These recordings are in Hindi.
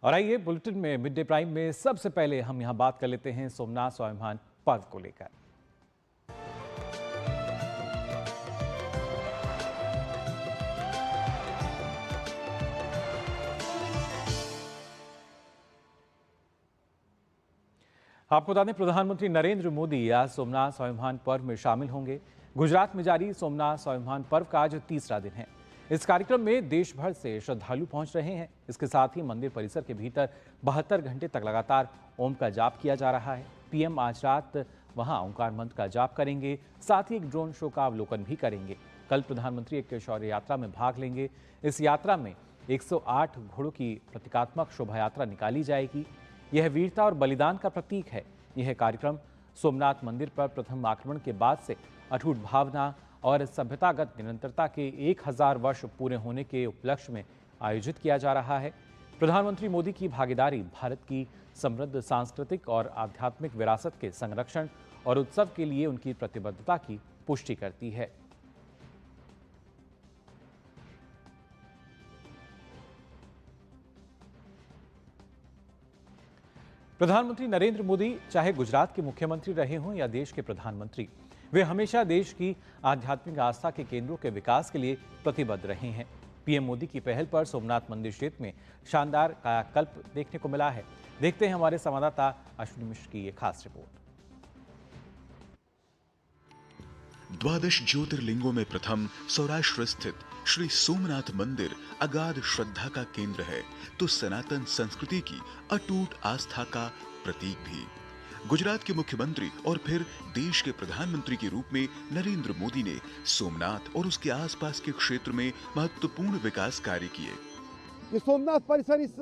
और आइए बुलेटिन में मिड डे प्राइम में सबसे पहले हम यहां बात कर लेते हैं सोमनाथ स्वाभिमान पर्व को लेकर। आपको बता दें, प्रधानमंत्री नरेंद्र मोदी आज सोमनाथ स्वाभिमान पर्व में शामिल होंगे। गुजरात में जारी सोमनाथ स्वाभिमान पर्व का आज तीसरा दिन है। इस कार्यक्रम में देश भर से श्रद्धालु पहुंच रहे हैं। इसके साथ ही मंदिर परिसर के भीतर 72 घंटे तक लगातार ओम का जाप किया जा रहा है। पीएम आज रात वहां ओंकार मंत्र का जाप करेंगे, साथ ही एक ड्रोन शो का अवलोकन भी करेंगे। कल प्रधानमंत्री एक शौर्य यात्रा में भाग लेंगे। इस यात्रा में 108 घोड़ों की प्रतीकात्मक शोभा यात्रा निकाली जाएगी। यह वीरता और बलिदान का प्रतीक है। यह कार्यक्रम सोमनाथ मंदिर पर प्रथम आक्रमण के बाद से अटूट भावना और सभ्यतागत निरंतरता के 1000 वर्ष पूरे होने के उपलक्ष्य में आयोजित किया जा रहा है। प्रधानमंत्री मोदी की भागीदारी भारत की समृद्ध सांस्कृतिक और आध्यात्मिक विरासत के संरक्षण और उत्सव के लिए उनकी प्रतिबद्धता की पुष्टि करती है। प्रधानमंत्री नरेंद्र मोदी चाहे गुजरात के मुख्यमंत्री रहे हों या देश के प्रधानमंत्री, वे हमेशा देश की आध्यात्मिक आस्था के केंद्रों के विकास के लिए प्रतिबद्ध रहे हैं। पीएम मोदी की पहल पर सोमनाथ मंदिर क्षेत्र में शानदार कायाकल्प देखने को मिला है। देखते हैं हमारे संवाददाता अश्विनी मिश्र की ये खास रिपोर्ट। द्वादश ज्योतिर्लिंगों में प्रथम सौराष्ट्र स्थित श्री सोमनाथ मंदिर अगाध श्रद्धा का केंद्र है, तो सनातन संस्कृति की अटूट आस्था का प्रतीक भी। गुजरात के मुख्यमंत्री और फिर देश के प्रधानमंत्री के रूप में नरेंद्र मोदी ने सोमनाथ और उसके आसपास के क्षेत्र में महत्वपूर्ण विकास कार्य किए। ये सोमनाथ परिसर इस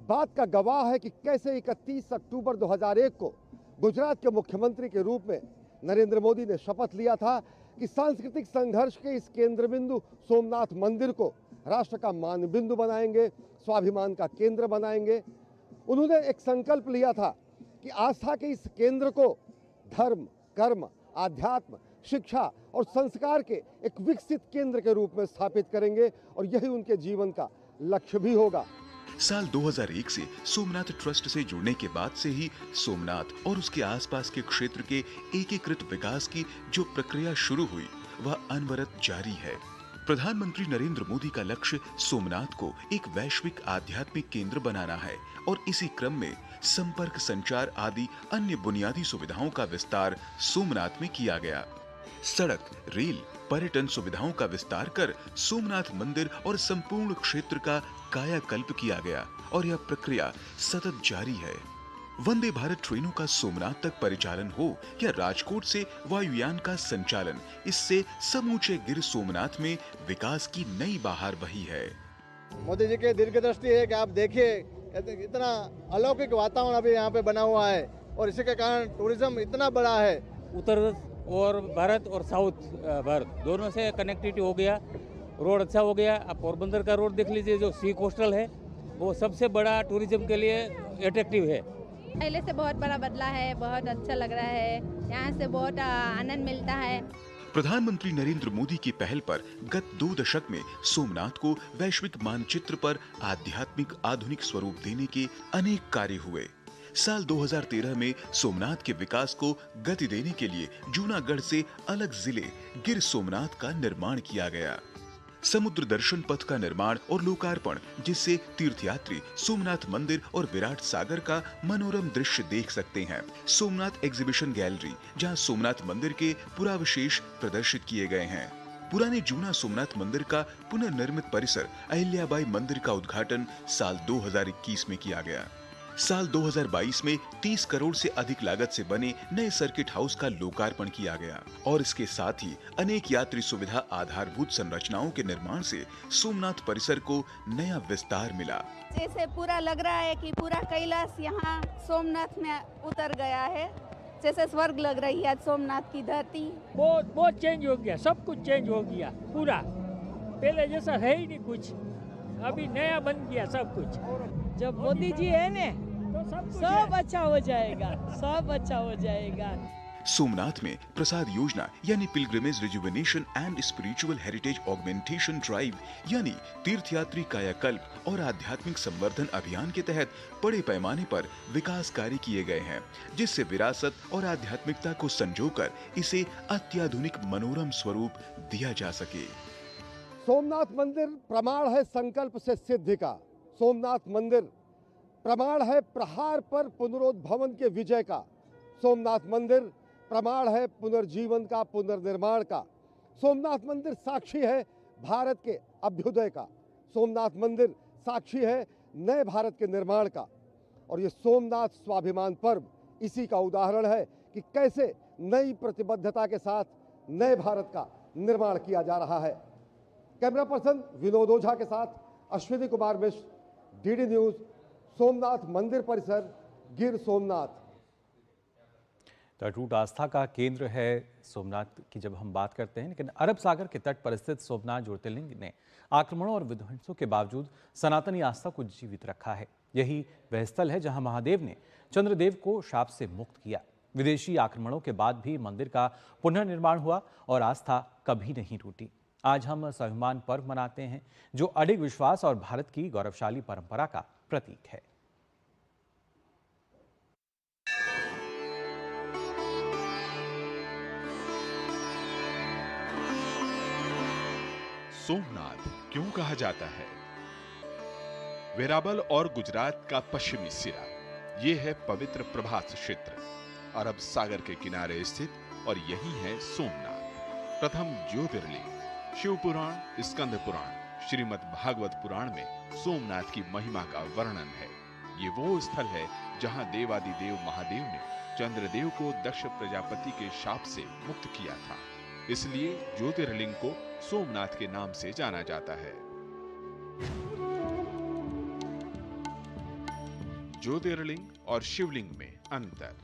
बात का गवाह है कि कैसे 31 अक्टूबर 2001 को गुजरात के मुख्यमंत्री के रूप में नरेंद्र मोदी ने शपथ लिया था कि सांस्कृतिक संघर्ष के इस केंद्र बिंदु सोमनाथ मंदिर को राष्ट्र का मान बिंदु बनाएंगे, स्वाभिमान का केंद्र बनाएंगे। उन्होंने एक संकल्प लिया था कि आस्था के इस केंद्र को धर्म, कर्म, आध्यात्म, शिक्षा और संस्कार के एक विकसित केंद्र के रूप में स्थापित करेंगे और यही उनके जीवन का लक्ष्य भी होगा। साल 2001 से सोमनाथ ट्रस्ट से जुड़ने के बाद से ही सोमनाथ और उसके आसपास के क्षेत्र के एकीकृत विकास की जो प्रक्रिया शुरू हुई, वह अनवरत जारी है। प्रधानमंत्री नरेंद्र मोदी का लक्ष्य सोमनाथ को एक वैश्विक आध्यात्मिक केंद्र बनाना है और इसी क्रम में संपर्क, संचार आदि अन्य बुनियादी सुविधाओं का विस्तार सोमनाथ में किया गया। सड़क, रेल, पर्यटन सुविधाओं का विस्तार कर सोमनाथ मंदिर और संपूर्ण क्षेत्र का कायाकल्प किया गया और यह प्रक्रिया सतत जारी है। वंदे भारत ट्रेनों का सोमनाथ तक परिचालन हो या राजकोट से वायुयान का संचालन, इससे समूचे गिर सोमनाथ में विकास की नई बहार बही है। मोदी जी की दीर्घदृष्टि है कि आप देखिए इतना अलौकिक वातावरण अभी यहाँ पे बना हुआ है और इसी के कारण टूरिज्म इतना बड़ा है। उत्तर और भारत और साउथ भारत दोनों से कनेक्टिविटी हो गया, रोड अच्छा हो गया। आप पोरबंदर का रोड देख लीजिए, जो सी कोस्टल है वो सबसे बड़ा टूरिज्म के लिए अट्रैक्टिव है। पहले से बहुत बड़ा बदला है, बहुत अच्छा लग रहा है, यहाँ से बहुत आनंद मिलता है। प्रधानमंत्री नरेंद्र मोदी की पहल पर गत 2 दशक में सोमनाथ को वैश्विक मानचित्र पर आध्यात्मिक आधुनिक स्वरूप देने के अनेक कार्य हुए। साल 2013 में सोमनाथ के विकास को गति देने के लिए जूनागढ़ से अलग जिले गिर सोमनाथ का निर्माण किया गया। समुद्र दर्शन पथ का निर्माण और लोकार्पण, जिससे तीर्थयात्री सोमनाथ मंदिर और विराट सागर का मनोरम दृश्य देख सकते हैं। सोमनाथ एग्जीबिशन गैलरी, जहां सोमनाथ मंदिर के पुरावशेष प्रदर्शित किए गए हैं। पुराने जूना सोमनाथ मंदिर का पुनर्निर्मित परिसर अहिल्याबाई मंदिर का उद्घाटन साल 2021 में किया गया। साल 2022 में 30 करोड़ से अधिक लागत से बने नए सर्किट हाउस का लोकार्पण किया गया और इसके साथ ही अनेक यात्री सुविधा आधारभूत संरचनाओं के निर्माण से सोमनाथ परिसर को नया विस्तार मिला। जैसे पूरा लग रहा है कि पूरा कैलाश यहाँ सोमनाथ में उतर गया है, जैसे स्वर्ग लग रही है सोमनाथ की धरती। बहुत चेंज हो गया, सब कुछ चेंज हो गया पूरा। पहले जैसा है ही नहीं कुछ, अभी नया बन गया सब कुछ। जब मोदी जी है ने तो सब अच्छा हो जाएगा, सब अच्छा हो जाएगा। सोमनाथ में प्रसाद योजना यानी pilgrimage rejuvenation and spiritual heritage augmentation drive यानी तीर्थयात्री कायाकल्प और आध्यात्मिक संवर्धन अभियान के तहत बड़े पैमाने पर विकास कार्य किए गए हैं, जिससे विरासत और आध्यात्मिकता को संजोकर इसे अत्याधुनिक मनोरम स्वरूप दिया जा सके। सोमनाथ मंदिर प्रमाण है संकल्प से सिद्धि का। सोमनाथ मंदिर प्रमाण है प्रहार पर पुनरुद्भवन के विजय का। सोमनाथ मंदिर प्रमाण है पुनर्जीवन का, पुनर्निर्माण का। सोमनाथ मंदिर साक्षी है भारत के अभ्युदय का। सोमनाथ मंदिर साक्षी है नए भारत के निर्माण का। और ये सोमनाथ स्वाभिमान पर्व इसी का उदाहरण है कि कैसे नई प्रतिबद्धता के साथ नए भारत का निर्माण किया जा रहा है। कैमरा पर्सन विनोद ओझा के साथ अश्विनी कुमार मिश्र, डीडी न्यूज, सोमनाथ मंदिर परिसर, गिर सोमनाथ। तो अटूट आस्था का केंद्र है सोमनाथ की जब हम बात करते हैं, लेकिन अरब सागर के तट पर स्थित सोमनाथ ज्योतिर्लिंग ने आक्रमणों और विध्वंसों के बावजूद सनातनी आस्था को जीवित रखा है। यही वह स्थल है जहां महादेव ने चंद्रदेव को शाप से मुक्त किया। विदेशी आक्रमणों के बाद भी मंदिर का पुनर्निर्माण हुआ और आस्था कभी नहीं टूटी। आज हम स्वाभिमान पर्व मनाते हैं, जो अडिग विश्वास और भारत की गौरवशाली परंपरा का प्रतीक है। सोमनाथ क्यों कहा जाता है? वेरावल और गुजरात का पश्चिमी सिरा, ये है पवित्र प्रभास क्षेत्र, अरब सागर के किनारे स्थित, और यही है सोमनाथ। प्रथम ज्योतिर्लिंग शिव पुराण, स्कंद पुराण, श्रीमद् भागवत पुराण में सोमनाथ की महिमा का वर्णन है। ये वो स्थल है जहां देवादिदेव महादेव ने चंद्रदेव को दक्ष प्रजापति के शाप से मुक्त किया था, इसलिए ज्योतिर्लिंग को सोमनाथ के नाम से जाना जाता है। ज्योतिर्लिंग और शिवलिंग में अंतर।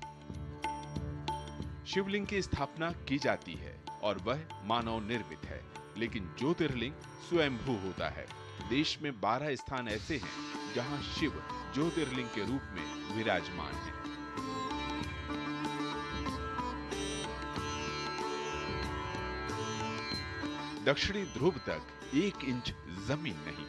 शिवलिंग की स्थापना की जाती है और वह मानव निर्मित है, लेकिन ज्योतिर्लिंग स्वयंभू होता है। देश में 12 स्थान ऐसे हैं जहां शिव ज्योतिर्लिंग के रूप में विराजमान है। दक्षिणी ध्रुव तक 1 इंच जमीन नहीं।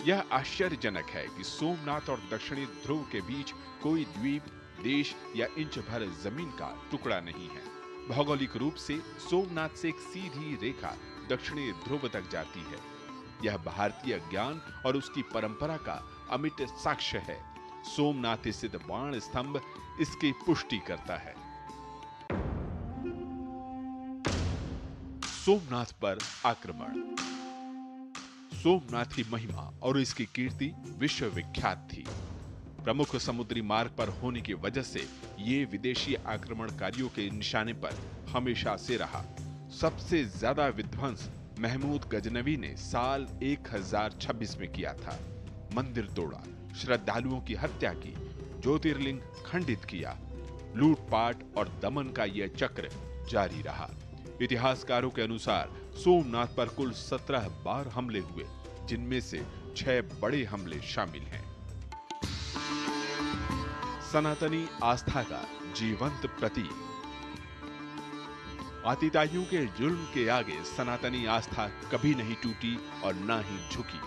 यह आश्चर्यजनक है कि सोमनाथ और दक्षिणी ध्रुव के बीच कोई द्वीप, देश या इंच भर जमीन का टुकड़ा नहीं है। भौगोलिक रूप से सोमनाथ से एक सीधी रेखा दक्षिणी ध्रुव तक जाती है। यह भारतीय ज्ञान और उसकी परंपरा का अमिट साक्ष्य है। सोमनाथ स्थित बाण स्तंभ इसकी पुष्टि करता है। सोमनाथ पर आक्रमण। सोमनाथ की महिमा और इसकी कीर्ति विश्व विख्यात थी। प्रमुख समुद्री मार्ग पर होने की वजह से ये विदेशी आक्रमणकारियों के निशाने पर हमेशा से रहा। सबसे ज्यादा विध्वंस महमूद गजनवी ने साल 1026 में किया था। मंदिर तोड़ा, श्रद्धालुओं की हत्या की, ज्योतिर्लिंग खंडित किया। लूटपाट और दमन का यह चक्र जारी रहा। इतिहासकारों के अनुसार सोमनाथ पर कुल 17 बार हमले हुए, जिनमें से 6 बड़े हमले शामिल हैं। सनातनी आस्था का जीवंत प्रतीक। आतिताइयों के जुल्म के आगे सनातनी आस्था कभी नहीं टूटी और न ही झुकी।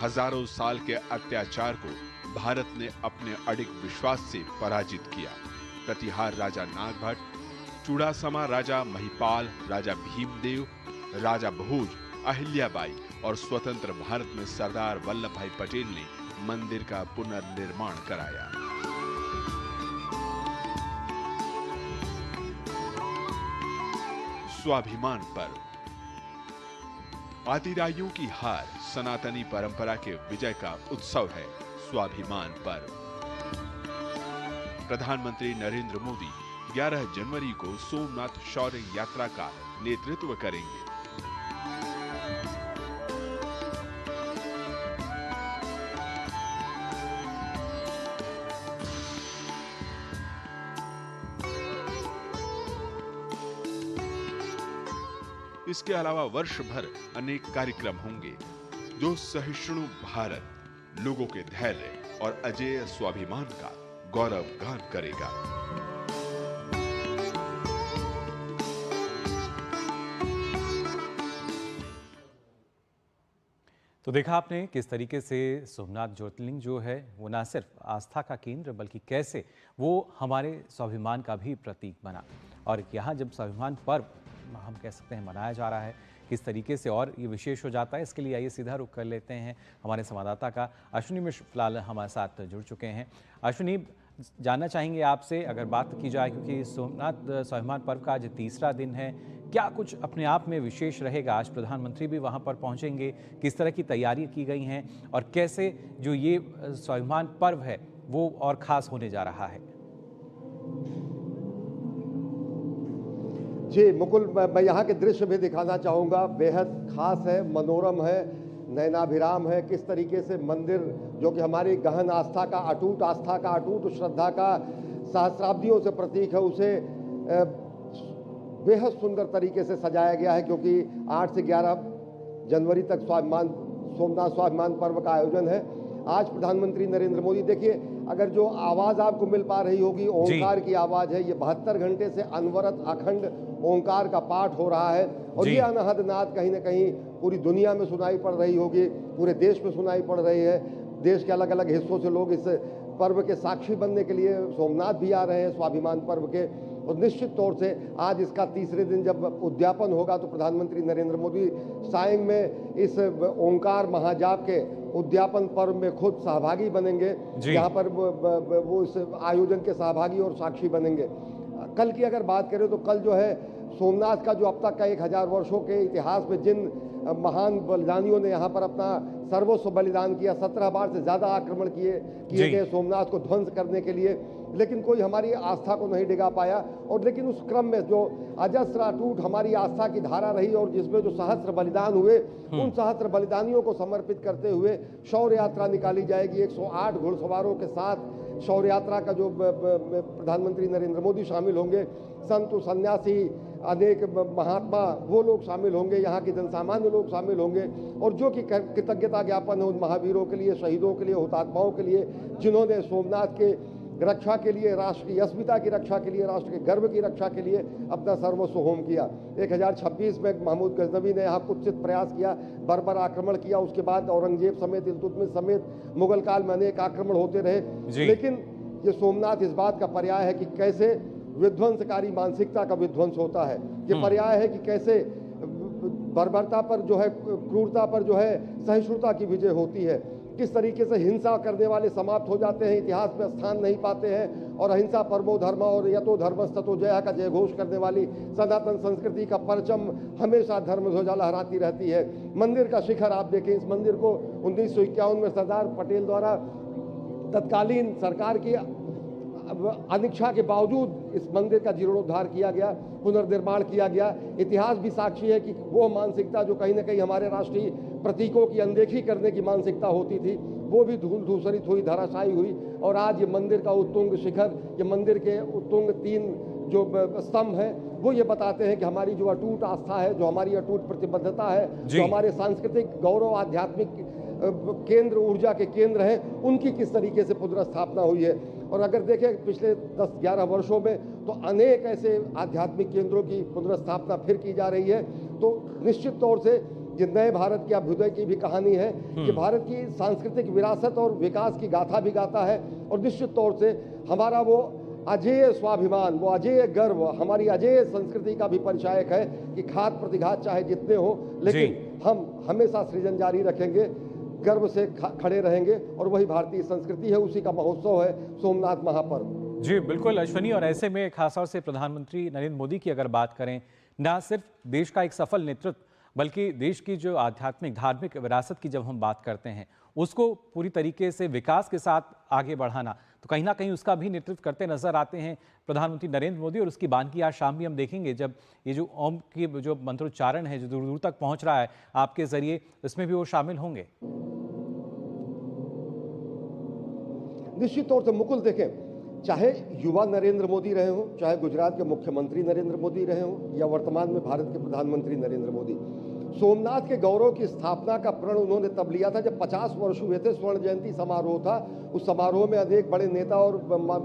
हजारों साल के अत्याचार को भारत ने अपने अडिग विश्वास से पराजित किया। प्रतिहार राजा नागभट्ट, चूड़ासमा राजा महिपाल, राजा भीमदेव, राजा भोज, अहिल्याबाई और स्वतंत्र भारत में सरदार वल्लभ भाई पटेल ने मंदिर का पुनर्निर्माण कराया। स्वाभिमान पर्व। आतिताइयों की हार सनातनी परंपरा के विजय का उत्सव है स्वाभिमान पर्व। प्रधानमंत्री नरेंद्र मोदी 11 जनवरी को सोमनाथ शौर्य यात्रा का नेतृत्व करेंगे। इसके अलावा वर्ष भर अनेक कार्यक्रम होंगे जो सहिष्णु भारत, लोगों के धैर्य और अजेय स्वाभिमान का गौरव गान करेगा। तो देखा आपने किस तरीके से सोमनाथ ज्योतिर्लिंग जो है वो ना सिर्फ आस्था का केंद्र बल्कि कैसे वो हमारे स्वाभिमान का भी प्रतीक बना। और यहाँ जब स्वाभिमान पर्व हम कह सकते हैं मनाया जा रहा है, किस तरीके से और ये विशेष हो जाता है, इसके लिए आइए सीधा रुख कर लेते हैं हमारे संवाददाता का। अश्विनी मिश्र फिलहाल हमारे साथ जुड़ चुके हैं। अश्विनी, जानना चाहेंगे आपसे, अगर बात की जाए क्योंकि सोमनाथ स्वाभिमान पर्व का आज तीसरा दिन है, क्या कुछ अपने आप में विशेष रहेगा? आज प्रधानमंत्री भी वहां पर पहुंचेंगे, किस तरह की तैयारी की गई हैं और कैसे जो ये स्वाभिमान पर्व है वो और खास होने जा रहा है? जी मुकुल, मैं यहाँ के दृश्य भी दिखाना चाहूँगा। बेहद खास है, मनोरम है, नयनाभिराम है। किस तरीके से मंदिर जो कि हमारी गहन आस्था का, अटूट आस्था का, अटूट श्रद्धा का सहस्राब्दियों से प्रतीक है, उसे बेहद सुंदर तरीके से सजाया गया है। क्योंकि 8 से 11 जनवरी तक सोमनाथ स्वाभिमान पर्व का आयोजन है। आज प्रधानमंत्री नरेंद्र मोदी, देखिए अगर जो आवाज़ आपको मिल पा रही होगी, ओंकार की आवाज़ है। ये 72 घंटे से अनवरत अखंड ओंकार का पाठ हो रहा है और ये अनहद नाद कहीं ना कहीं पूरी दुनिया में सुनाई पड़ रही होगी, पूरे देश में सुनाई पड़ रही है। देश के अलग अलग हिस्सों से लोग इस पर्व के साक्षी बनने के लिए सोमनाथ भी आ रहे हैं, स्वाभिमान पर्व के। और निश्चित तौर से आज इसका तीसरे दिन जब उद्यापन होगा तो प्रधानमंत्री नरेंद्र मोदी सायंग में इस ओंकार महाजाप के उद्यापन पर्व में खुद सहभागी बनेंगे, जहाँ पर वो इस आयोजन के सहभागी और साक्षी बनेंगे। कल की अगर बात करें तो कल जो है सोमनाथ का जो अब तक का 1000 वर्षों के इतिहास में जिन महान बलिदानियों ने यहाँ पर अपना सर्वस्व बलिदान किया, 17 बार से ज़्यादा आक्रमण किए गए सोमनाथ को ध्वंस करने के लिए, लेकिन कोई हमारी आस्था को नहीं डिगा पाया। और लेकिन उस क्रम में जो अजस्र अटूट हमारी आस्था की धारा रही और जिसमें जो सहस्त्र बलिदान हुए, उन सहस्त्र बलिदानियों को समर्पित करते हुए शौर्य यात्रा निकाली जाएगी। 108 घुड़सवारों के साथ शौर्य यात्रा का जो प्रधानमंत्री नरेंद्र मोदी शामिल होंगे, संत सन्यासी, अनेक महात्मा वो लोग शामिल होंगे, यहाँ के जनसामान्य लोग शामिल होंगे। और जो कि कृतज्ञता ज्ञापन है उन महावीरों के लिए, शहीदों के लिए, हुतात्माओं के लिए, जिन्होंने सोमनाथ के रक्षा के लिए, राष्ट्र की अस्मिता की रक्षा के लिए, राष्ट्र के गर्व की रक्षा के लिए अपना सर्वस्व होम किया। 1026 में महमूद गजनवी ने यहाँ कुत्सित प्रयास किया, बर्बर आक्रमण किया। उसके बाद औरंगजेब समेत, इल्तुतमिश समेत मुगल काल में अनेक आक्रमण होते रहे। लेकिन ये सोमनाथ इस बात का पर्याय है कि कैसे विध्वंसकारी मानसिकता का विध्वंस होता है। ये पर्याय है कि कैसे बर्बरता पर जो है, क्रूरता पर जो है सहिष्णुता की विजय होती है। किस तरीके से हिंसा करने वाले समाप्त हो जाते हैं, इतिहास में स्थान नहीं पाते हैं, और अहिंसा परमो धर्म और यतो धर्म ततो जय का जयघोष करने वाली सनातन संस्कृति का परचम हमेशा धर्म ध्वजा लहराती रहती है। मंदिर का शिखर आप देखें, इस मंदिर को 1951 में सरदार पटेल द्वारा तत्कालीन सरकार की अनिच्छा के बावजूद इस मंदिर का जीर्णोद्धार किया गया, पुनर्निर्माण किया गया। इतिहास भी साक्षी है कि वो मानसिकता जो कहीं ना कहीं हमारे राष्ट्रीय प्रतीकों की अनदेखी करने की मानसिकता होती थी, वो भी धूल धूसरित हुई, धराशायी हुई। और आज ये मंदिर का उत्तुंग शिखर, ये मंदिर के उत्तुंग 3 जो स्तंभ हैं, वो ये बताते हैं कि हमारी जो अटूट आस्था है, जो हमारी अटूट प्रतिबद्धता है, जो हमारे सांस्कृतिक गौरव, आध्यात्मिक केंद्र, ऊर्जा के केंद्र हैं, उनकी किस तरीके से पुनर्स्थापना हुई है। और अगर देखें पिछले 10-11 वर्षों में तो अनेक ऐसे आध्यात्मिक केंद्रों की पुनर्स्थापना फिर की जा रही है। तो निश्चित तौर से ये नए भारत के अभ्युदय की भी कहानी है कि भारत की सांस्कृतिक विरासत और विकास की गाथा भी गाता है। और निश्चित तौर से हमारा वो अजेय स्वाभिमान, वो अजेय गर्व, हमारी अजेय संस्कृति का भी परिचायक है कि घात प्रतिघात चाहे जितने हो, लेकिन हम हमेशा सृजन जारी रखेंगे, गर्व से खड़े रहेंगे। और वही भारतीय संस्कृति है, उसी का महोत्सव है सोमनाथ महापर्व। जी बिल्कुल अश्विनी, और ऐसे में खासतौर से प्रधानमंत्री नरेंद्र मोदी की अगर बात करें, न सिर्फ देश का एक सफल नेतृत्व बल्कि देश की जो आध्यात्मिक धार्मिक विरासत की जब हम बात करते हैं, उसको पूरी तरीके से विकास के साथ आगे बढ़ाना, तो कहीं ना कहीं उसका भी नेतृत्व करते नजर आते हैं प्रधानमंत्री नरेंद्र मोदी। और उसकी बानगी आज शाम भी हम देखेंगे, जब ये जो ओम की जो मंत्रोच्चारण है जो दूर दूर तक पहुंच रहा है आपके जरिए, इसमें भी वो शामिल होंगे। निश्चित तौर से मुकुल, देखें, चाहे युवा नरेंद्र मोदी रहे हों, चाहे गुजरात के मुख्यमंत्री नरेंद्र मोदी रहे हों, या वर्तमान में भारत के प्रधानमंत्री नरेंद्र मोदी, सोमनाथ के गौरव की स्थापना का प्रण उन्होंने तब लिया था जब 50 वर्ष हुए थे। स्वर्ण जयंती समारोह था, उस समारोह में अनेक बड़े नेता और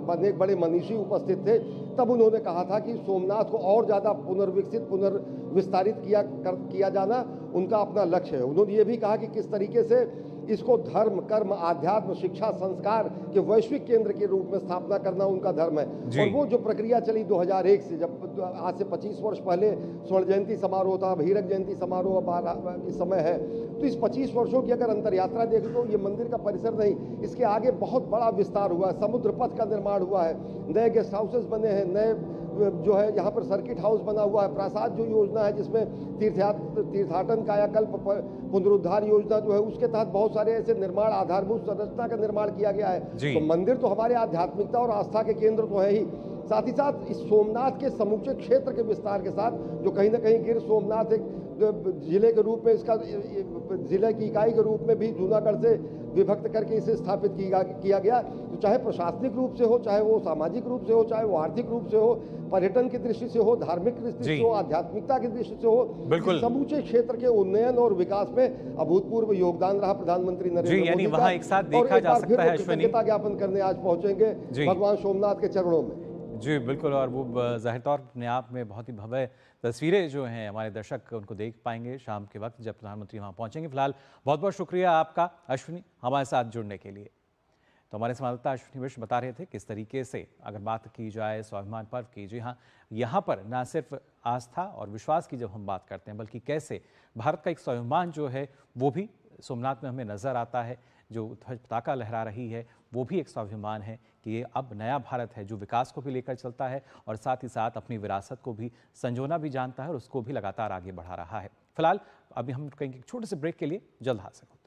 अनेक बड़े मनीषी उपस्थित थे। तब उन्होंने कहा था कि सोमनाथ को और ज़्यादा पुनर्विकसित पुनर्विस्तारित किया जाना उनका अपना लक्ष्य है। उन्होंने ये भी कहा कि किस तरीके से इसको धर्म, कर्म, आध्यात्म, शिक्षा, संस्कार के वैश्विक केंद्र के रूप में स्थापना करना उनका धर्म है। और वो जो प्रक्रिया चली 2001 से, जब आज से 25 वर्ष पहले स्वर्ण जयंती समारोह था, अब हीरक जयंती समारोह इस समय है, तो इस 25 वर्षों की अगर अंतर यात्रा देखें तो ये मंदिर का परिसर नहीं, इसके आगे बहुत बड़ा विस्तार हुआ है। समुद्र पथ का निर्माण हुआ है, नए गेस्ट हाउसेस बने हैं, नए जो है यहाँ पर सर्किट हाउस बना हुआ है, प्रासाद जो योजना है जिसमें तीर्थाटन कायाकल्प पुनरुद्धार योजना जो है उसके तहत बहुत सारे ऐसे निर्माण, आधारभूत संरचना का निर्माण किया गया है। तो मंदिर तो हमारे आध्यात्मिकता और आस्था के केंद्र तो है ही, साथ ही साथ इस सोमनाथ के समूचे क्षेत्र के विस्तार के साथ जो कहीं ना कहीं गिर सोमनाथ एक जिले के रूप में, इसका जिले की इकाई के रूप में भी जूनागढ़ से विभक्त करके इसे स्थापित किया गया। तो चाहे प्रशासनिक रूप से हो, चाहे वो सामाजिक रूप से हो, चाहे वो आर्थिक रूप से हो, पर्यटन की दृष्टि से हो, धार्मिक दृष्टि से हो, आध्यात्मिकता की दृष्टि से हो, बिल्कुल समूचे क्षेत्र के उन्नयन और विकास में अभूतपूर्व योगदान रहा प्रधानमंत्री नरेंद्र मोदी का। एक साथ देखा जा सकता है, कृतज्ञता ज्ञापन करने आज पहुंचेंगे भगवान सोमनाथ के चरणों में। जी बिल्कुल, और वो ज़ाहिर तौर अपने आप में बहुत ही भव्य तस्वीरें जो हैं हमारे दर्शक उनको देख पाएंगे शाम के वक्त जब प्रधानमंत्री वहाँ पहुँचेंगे। फिलहाल बहुत बहुत शुक्रिया आपका अश्विनी हमारे साथ जुड़ने के लिए। तो हमारे संवाददाता अश्विनी मिश्र बता रहे थे किस तरीके से अगर बात की जाए स्वाभिमान पर्व की, जी हाँ, यहाँ पर न सिर्फ आस्था और विश्वास की जब हम बात करते हैं बल्कि कैसे भारत का एक स्वाभिमान जो है वो भी सोमनाथ में हमें नज़र आता है। जो ध्वज पताका लहरा रही है वो भी एक स्वाभिमान है कि ये अब नया भारत है जो विकास को भी लेकर चलता है और साथ ही साथ अपनी विरासत को भी संजोना भी जानता है और उसको भी लगातार आगे बढ़ा रहा है। फिलहाल अभी हम कहेंगे छोटे से ब्रेक के लिए, जल्द हाजिर होते हैं।